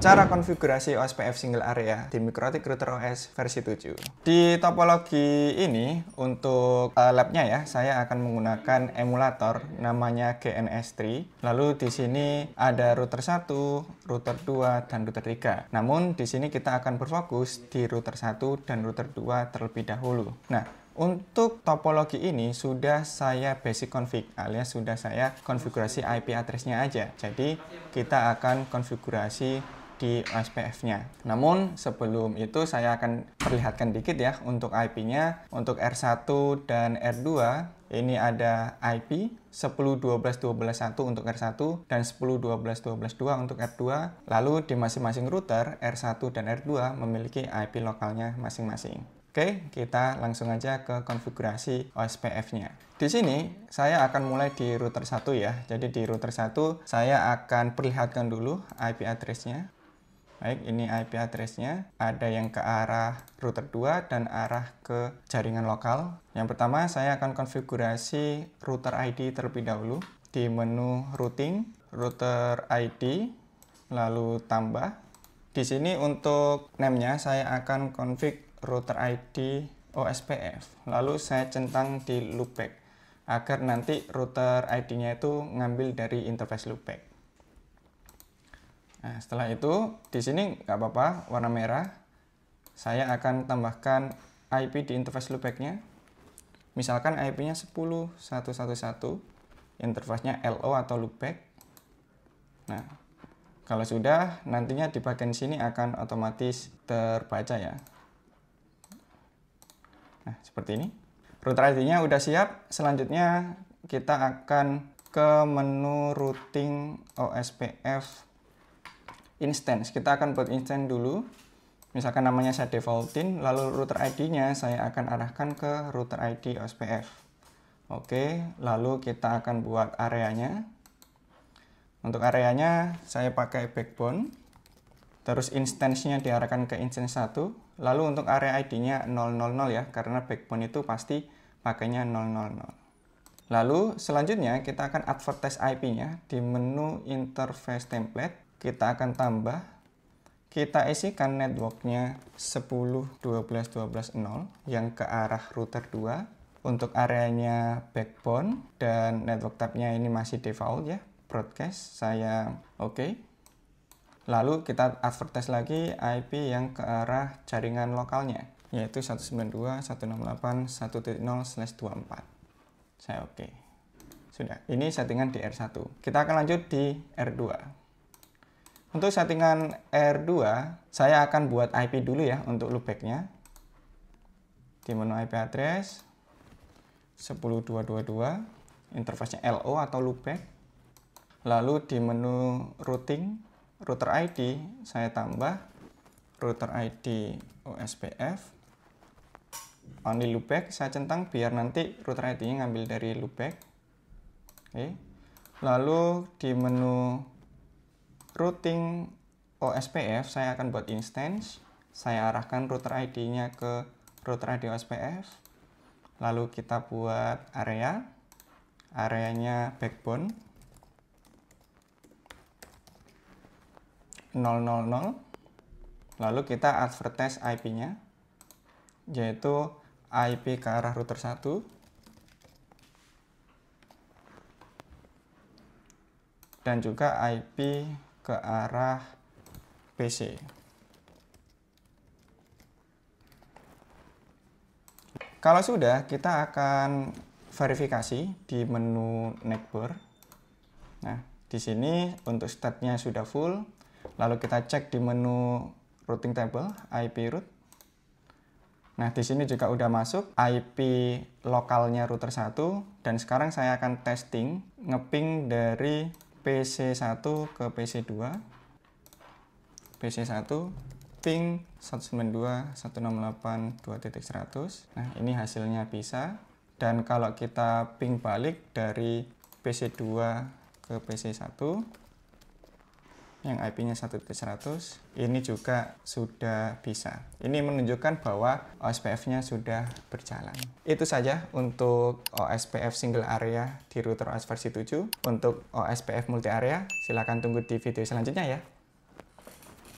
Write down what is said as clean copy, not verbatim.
Cara konfigurasi OSPF single area di Mikrotik Router OS versi 7. Di topologi ini, untuk labnya ya, saya akan menggunakan emulator namanya GNS3. Lalu di sini ada router 1, router 2, dan router 3. Namun di sini kita akan berfokus di router 1 dan router 2 terlebih dahulu. Nah, untuk topologi ini sudah saya basic config alias sudah saya konfigurasi IP address-nya aja. Jadi kita akan konfigurasi di OSPF-nya. Namun sebelum itu saya akan perlihatkan dikit ya untuk IP-nya. Untuk R1 dan R2 ini ada IP 10.12.12.1 untuk R1 dan 10.12.12.2 untuk R2. Lalu di masing-masing router R1 dan R2 memiliki IP lokalnya masing-masing. Oke, kita langsung aja ke konfigurasi OSPF-nya. Di sini saya akan mulai di router 1 ya. Jadi di router 1 saya akan perlihatkan dulu IP address-nya. Baik, ini IP address-nya. Ada yang ke arah router 2 dan arah ke jaringan lokal. Yang pertama saya akan konfigurasi router ID terlebih dahulu. Di menu routing, router ID, lalu tambah. Di sini untuk name-nya saya akan config router ID OSPF. Lalu saya centang di loopback agar nanti router ID-nya itu ngambil dari interface loopback. Nah, setelah itu di sini nggak apa-apa warna merah. Saya akan tambahkan IP di interface loopback-nya. Misalkan IP-nya 10.111, interface-nya LO atau loopback. Nah, kalau sudah, nantinya di bagian sini akan otomatis terbaca ya. Nah, seperti ini. Router ID-nya udah siap. Selanjutnya kita akan ke menu routing OSPF instance. Kita akan buat instance dulu. Misalkan namanya saya defaultin, lalu router ID-nya saya akan arahkan ke router ID OSPF. Oke, lalu kita akan buat areanya. Untuk areanya saya pakai backbone. Terus instance-nya diarahkan ke instance 1. Lalu untuk area ID-nya 000 ya, karena backbone itu pasti pakainya 000. Lalu selanjutnya kita akan advertise IP-nya di menu interface template. Kita akan tambah, kita isikan network-nya 10.12.12.0 yang ke arah router 2. Untuk areanya backbone dan network tab-nya ini masih default ya, broadcast, saya oke. Lalu kita advertise lagi IP yang ke arah jaringan lokalnya, yaitu 192.168.1.0/24. Saya oke. Sudah, ini settingan di R1. Kita akan lanjut di R2. Untuk settingan R2, saya akan buat IP dulu ya untuk loopback-nya. Di menu IP address 10.222, interface-nya LO atau loopback. Lalu di menu routing, router ID, saya tambah router ID OSPF. Only loopback, saya centang biar nanti router ID-nya ngambil dari loopback. Oke. Lalu di menu routing OSPF saya akan buat instance. Saya arahkan router ID-nya ke router ID OSPF. Lalu kita buat area. Areanya backbone 000. Lalu kita advertise IP-nya, yaitu IP ke arah router 1. Dan juga IP ke arah PC. Kalau sudah, kita akan verifikasi di menu network. Nah, di sini untuk statnya sudah full. Lalu kita cek di menu routing table IP root. Nah, di sini juga udah masuk IP lokalnya router 1 dan sekarang saya akan testing ngeping dari PC1 ke PC2. PC1 ping 192.168.2.100. Nah, ini hasilnya bisa. Dan kalau kita ping balik dari PC2 ke PC1 yang IP-nya 1.100, ini juga sudah bisa. Ini menunjukkan bahwa OSPF-nya sudah berjalan. Itu saja untuk OSPF single area di router OS versi 7. Untuk OSPF multi area, silakan tunggu di video selanjutnya ya.